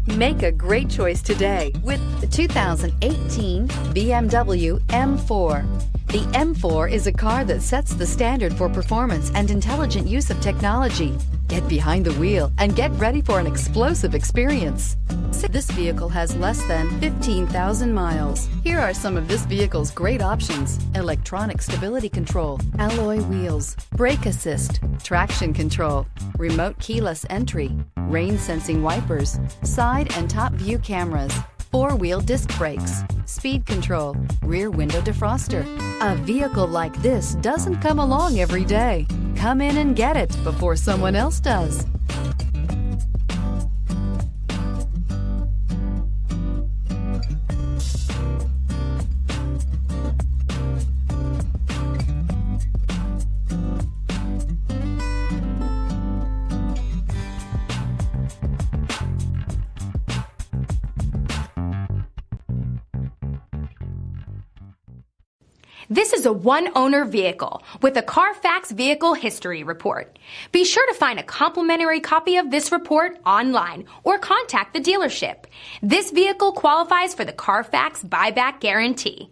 Make a great choice today with the 2018 BMW M4. The M4 is a car that sets the standard for performance and intelligent use of technology. Get behind the wheel and get ready for an explosive experience. This vehicle has less than 15,000 miles. Here are some of this vehicle's great options: electronic stability control, alloy wheels, brake assist, traction control, remote keyless entry, rain sensing wipers, side and top view cameras, four-wheel disc brakes, speed control, rear window defroster. A vehicle like this doesn't come along every day. Come in and get it before someone else does. This is a one-owner vehicle with a Carfax Vehicle History Report. Be sure to find a complimentary copy of this report online or contact the dealership. This vehicle qualifies for the Carfax Buyback Guarantee.